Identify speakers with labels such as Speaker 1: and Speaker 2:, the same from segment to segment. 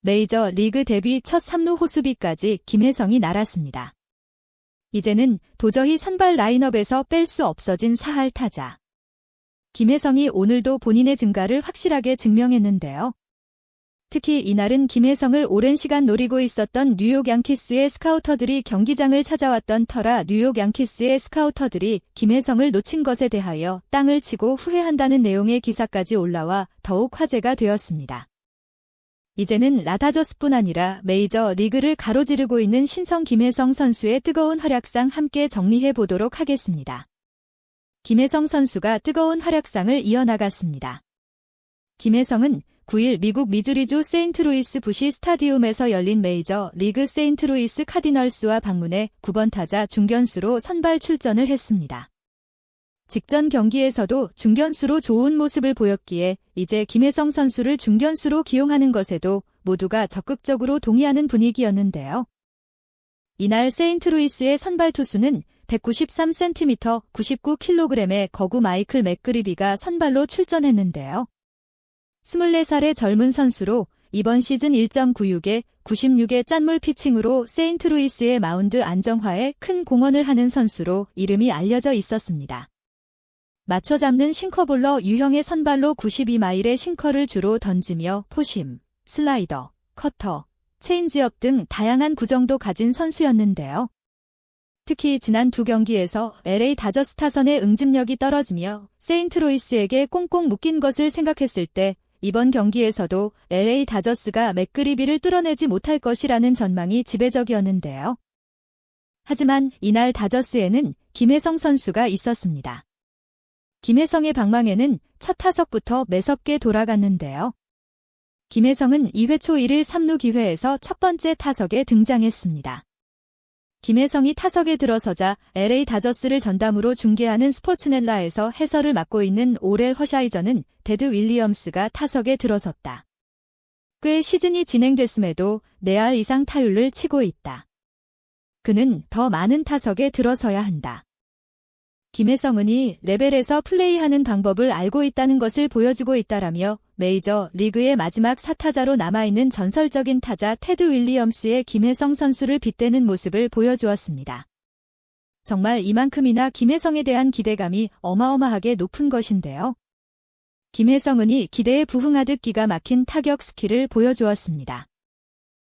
Speaker 1: 메이저 리그 데뷔 첫 3루 호수비까지 김혜성이 날았습니다. 이제는 도저히 선발 라인업에서 뺄 수 없어진 사할 타자. 김혜성이 오늘도 본인의 증가를 확실하게 증명했는데요. 특히 이날은 김혜성을 오랜 시간 노리고 있었던 뉴욕 양키스의 스카우터들이 경기장을 찾아왔던 터라 뉴욕 양키스의 스카우터들이 김혜성을 놓친 것에 대하여 땅을 치고 후회한다는 내용의 기사까지 올라와 더욱 화제가 되었습니다. 이제는 라다저스뿐 아니라 메이저 리그를 가로지르고 있는 신성 김혜성 선수의 뜨거운 활약상 함께 정리해 보도록 하겠습니다. 김혜성 선수가 뜨거운 활약상을 이어나갔습니다. 김혜성은 9일 미국 미주리주 세인트루이스 부시 스타디움에서 열린 메이저 리그 세인트루이스 카디널스와 방문해 9번 타자 중견수로 선발 출전을 했습니다. 직전 경기에서도 중견수로 좋은 모습을 보였기에 이제 김혜성 선수를 중견수로 기용하는 것에도 모두가 적극적으로 동의하는 분위기였는데요. 이날 세인트루이스의 선발 투수는 193cm, 99kg의 거구 마이클 맥그리비가 선발로 출전했는데요. 24살의 젊은 선수로 이번 시즌 1.96에 96의 짠물 피칭으로 세인트루이스의 마운드 안정화에 큰 공헌을 하는 선수로 이름이 알려져 있었습니다. 맞춰 잡는 싱커볼러 유형의 선발로 92마일의 싱커를 주로 던지며 포심, 슬라이더, 커터, 체인지업 등 다양한 구정도 가진 선수였는데요. 특히 지난 두 경기에서 LA 다저스 타선의 응집력이 떨어지며 세인트루이스에게 꽁꽁 묶인 것을 생각했을 때 이번 경기에서도 LA 다저스가 맥그리비를 뚫어내지 못할 것이라는 전망이 지배적이었는데요. 하지만 이날 다저스에는 김혜성 선수가 있었습니다. 김혜성의 방망이는 첫 타석부터 매섭게 돌아갔는데요. 김혜성은 2회 초 1일 3루 기회에서 첫 번째 타석에 등장했습니다. 김혜성이 타석에 들어서자 LA 다저스를 전담으로 중계하는 스포츠넷라에서 해설을 맡고 있는 오렐 허샤이저는 데드 윌리엄스가 타석에 들어섰다. 꽤 시즌이 진행됐음에도 4할 이상 타율을 치고 있다. 그는 더 많은 타석에 들어서야 한다. 김혜성은 이 레벨에서 플레이하는 방법을 알고 있다는 것을 보여주고 있다라며 메이저 리그의 마지막 4타자로 남아있는 전설적인 타자 테드 윌리엄스의 김혜성 선수를 빗대는 모습을 보여주었습니다. 정말 이만큼이나 김혜성에 대한 기대감이 어마어마하게 높은 것인데요. 김혜성은 이 기대에 부응하듯 기가 막힌 타격 스킬을 보여주었습니다.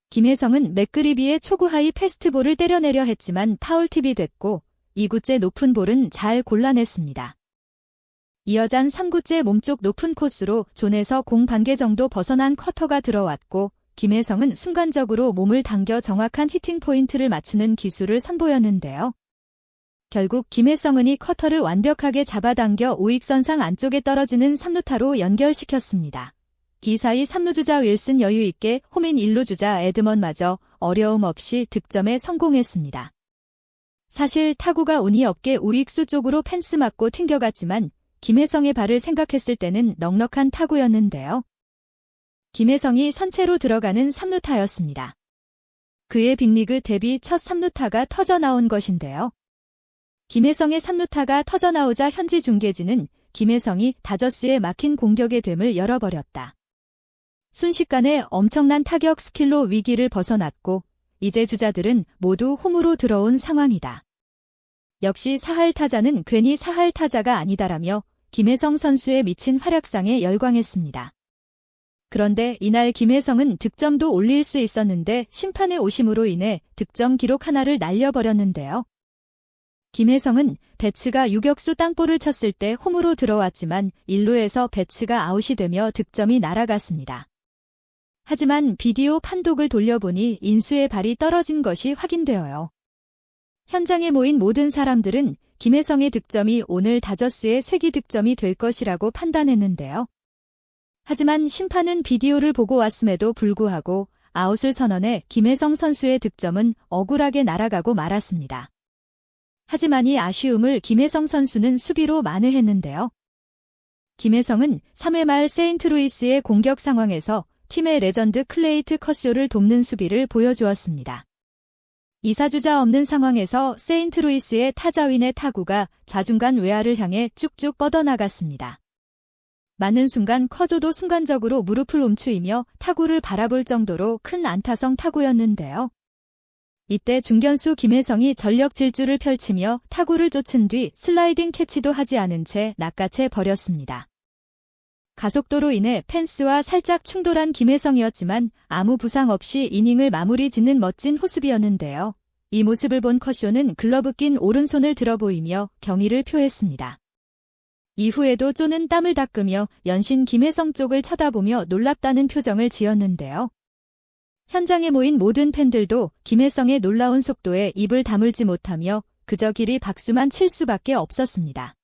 Speaker 1: 김혜성은 맥그리비의 초구 하이 패스트볼을 때려내려 했지만 파울팁이 됐고 2구째 높은 볼은 잘 골라냈습니다. 이어잔 3구째 몸쪽 높은 코스로 존에서 공 반개 정도 벗어난 커터가 들어왔고 김혜성은 순간적으로 몸을 당겨 정확한 히팅 포인트를 맞추는 기술을 선보였는데요. 결국 김혜성은 이 커터를 완벽하게 잡아당겨 우익선상 안쪽에 떨어지는 3루타로 연결시켰습니다. 이 사이 3루주자 윌슨 여유있게 홈인 1루주자 에드먼마저 어려움 없이 득점에 성공했습니다. 사실 타구가 운이 없게 우익수 쪽으로 펜스 맞고 튕겨갔지만 김혜성의 발을 생각했을 때는 넉넉한 타구였는데요. 김혜성이 선체로 들어가는 3루타였습니다. 그의 빅리그 데뷔 첫 3루타가 터져나온 것인데요. 김혜성의 3루타가 터져나오자 현지 중계진은 김혜성이 다저스의 막힌 공격의 됨을 열어버렸다. 순식간에 엄청난 타격 스킬로 위기를 벗어났고 이제 주자들은 모두 홈으로 들어온 상황이다. 역시 사할 타자는 괜히 사할 타자가 아니다라며 김혜성 선수의 미친 활약상에 열광했습니다. 그런데 이날 김혜성은 득점도 올릴 수 있었는데 심판의 오심으로 인해 득점 기록 하나를 날려버렸는데요. 김혜성은 배츠가 유격수 땅볼을 쳤을 때 홈으로 들어왔지만 1루에서 배츠가 아웃이 되며 득점이 날아갔습니다. 하지만 비디오 판독을 돌려보니 인수의 발이 떨어진 것이 확인되어요. 현장에 모인 모든 사람들은 김혜성의 득점이 오늘 다저스의 쇄기 득점이 될 것이라고 판단했는데요. 하지만 심판은 비디오를 보고 왔음에도 불구하고 아웃을 선언해 김혜성 선수의 득점은 억울하게 날아가고 말았습니다. 하지만 이 아쉬움을 김혜성 선수는 수비로 만회했는데요. 김혜성은 3회 말 세인트루이스의 공격 상황에서 팀의 레전드 클레이트 커쇼를 돕는 수비를 보여주었습니다. 2사주자 없는 상황에서 세인트루이스의 타자윈의 타구가 좌중간 외야를 향해 쭉쭉 뻗어나갔습니다. 맞는 순간 커조도 순간적으로 무릎을 움츠이며 타구를 바라볼 정도로 큰 안타성 타구였는데요. 이때 중견수 김혜성이 전력 질주를 펼치며 타구를 쫓은 뒤 슬라이딩 캐치도 하지 않은 채 낚아채 버렸습니다. 가속도로 인해 펜스와 살짝 충돌한 김혜성이었지만 아무 부상 없이 이닝을 마무리 짓는 멋진 호수비였는데요. 이 모습을 본 커쇼는 글러브 낀 오른손을 들어 보이며 경의를 표했습니다. 이후에도 쪼는 땀을 닦으며 연신 김혜성 쪽을 쳐다보며 놀랍다는 표정을 지었는데요. 현장에 모인 모든 팬들도 김혜성의 놀라운 속도에 입을 다물지 못하며 그저 길이 박수만 칠 수밖에 없었습니다.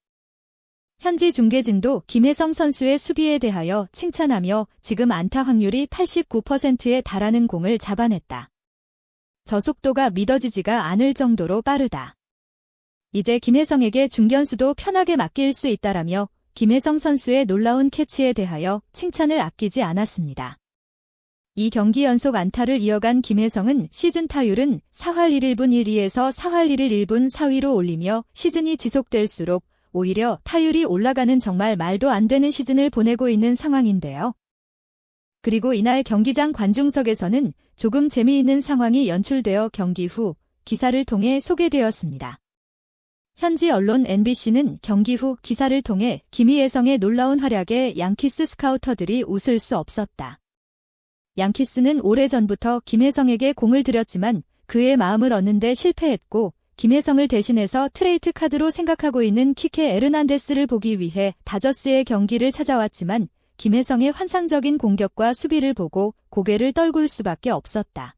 Speaker 1: 현지 중계진도 김혜성 선수의 수비에 대하여 칭찬하며 지금 안타 확률이 89%에 달하는 공을 잡아냈다. 저 속도가 믿어지지가 않을 정도로 빠르다. 이제 김혜성에게 중견수도 편하게 맡길 수 있다라며 김혜성 선수의 놀라운 캐치에 대하여 칭찬을 아끼지 않았습니다. 이 경기 연속 안타를 이어간 김혜성은 시즌 타율은 4할 1분 1리에서 4할 1일 1분 4위로 올리며 시즌이 지속될수록 오히려 타율이 올라가는 정말 말도 안 되는 시즌을 보내고 있는 상황인데요. 그리고 이날 경기장 관중석에서는 조금 재미있는 상황이 연출되어 경기 후 기사를 통해 소개되었습니다. 현지 언론 NBC는 경기 후 기사를 통해 김희혜성의 놀라운 활약에 양키스 스카우터들이 웃을 수 없었다. 양키스는 오래전부터 김혜성에게 공을 들였지만 그의 마음을 얻는 데 실패했고 김혜성을 대신해서 트레이드 카드로 생각하고 있는 키케 에르난데스를 보기 위해 다저스의 경기를 찾아왔지만 김혜성의 환상적인 공격과 수비를 보고 고개를 떨굴 수밖에 없었다.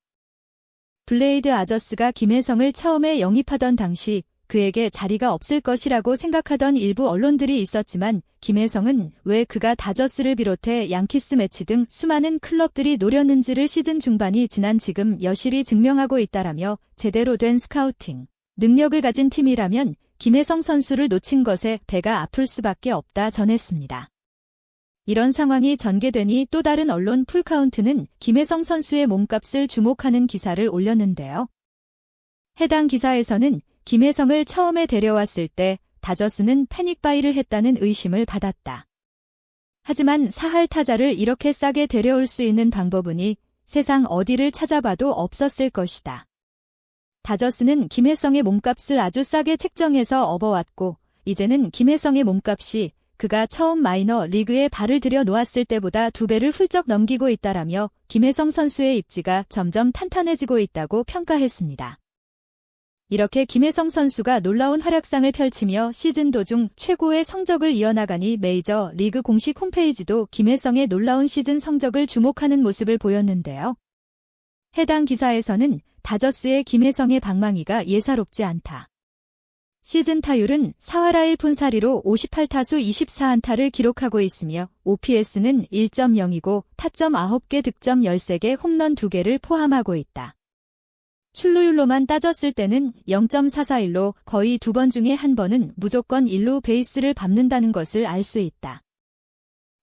Speaker 1: 블레이드 아저스가 김혜성을 처음에 영입하던 당시 그에게 자리가 없을 것이라고 생각하던 일부 언론들이 있었지만 김혜성은 왜 그가 다저스를 비롯해 양키스 매치 등 수많은 클럽들이 노렸는지를 시즌 중반이 지난 지금 여실히 증명하고 있다라며 제대로 된 스카우팅 능력을 가진 팀이라면 김혜성 선수를 놓친 것에 배가 아플 수밖에 없다 전했습니다. 이런 상황이 전개되니 또 다른 언론 풀카운트는 김혜성 선수의 몸값을 주목하는 기사를 올렸는데요. 해당 기사에서는 김혜성을 처음에 데려왔을 때 다저스는 패닉바이를 했다는 의심을 받았다. 하지만 4할 타자를 이렇게 싸게 데려올 수 있는 방법은이 세상 어디를 찾아봐도 없었을 것이다. 다저스는 김혜성의 몸값을 아주 싸게 책정해서 업어왔고 이제는 김혜성의 몸값이 그가 처음 마이너 리그에 발을 들여 놓았을 때보다 2배를 훌쩍 넘기고 있다라며 김혜성 선수의 입지가 점점 탄탄해지고 있다고 평가했습니다. 이렇게 김혜성 선수가 놀라운 활약상을 펼치며 시즌 도중 최고의 성적을 이어나가니 메이저 리그 공식 홈페이지도 김혜성의 놀라운 시즌 성적을 주목하는 모습을 보였는데요. 해당 기사에서는 다저스의 김혜성의 방망이가 예사롭지 않다. 시즌 타율은 4할 1푼 4리로 58타수 24안타를 기록하고 있으며 OPS는 1.0이고 타점 9개 득점 13개 홈런 2개를 포함하고 있다. 출루율로만 따졌을 때는 0.441로 거의 2번 중에 1번은 무조건 1루 베이스를 밟는다는 것을 알 수 있다.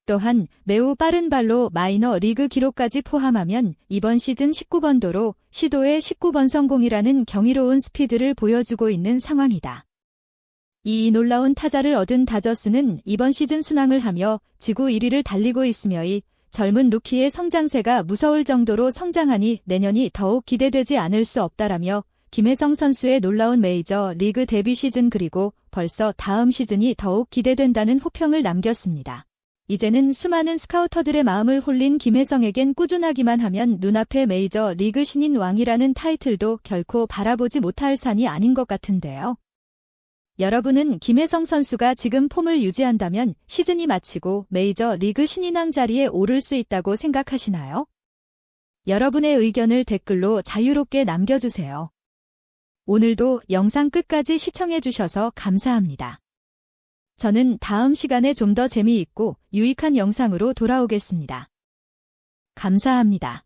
Speaker 1: 또한 매우 빠른 발로 마이너 리그 기록까지 포함하면 이번 시즌 19번도로 시도의 19번 성공이라는 경이로운 스피드를 보여주고 있는 상황이다. 이 놀라운 타자를 얻은 다저스는 이번 시즌 순항을 하며 지구 1위를 달리고 있으며 이 젊은 루키의 성장세가 무서울 정도로 성장하니 내년이 더욱 기대되지 않을 수 없다라며 김혜성 선수의 놀라운 메이저 리그 데뷔 시즌 그리고 벌써 다음 시즌이 더욱 기대된다는 호평을 남겼습니다. 이제는 수많은 스카우터들의 마음을 홀린 김혜성에겐 꾸준하기만 하면 눈앞의 메이저 리그 신인 왕이라는 타이틀도 결코 바라보지 못할 산이 아닌 것 같은데요. 여러분은 김혜성 선수가 지금 폼을 유지한다면 시즌이 마치고 메이저 리그 신인왕 자리에 오를 수 있다고 생각하시나요? 여러분의 의견을 댓글로 자유롭게 남겨주세요. 오늘도 영상 끝까지 시청해주셔서 감사합니다. 저는 다음 시간에 좀 더 재미있고 유익한 영상으로 돌아오겠습니다. 감사합니다.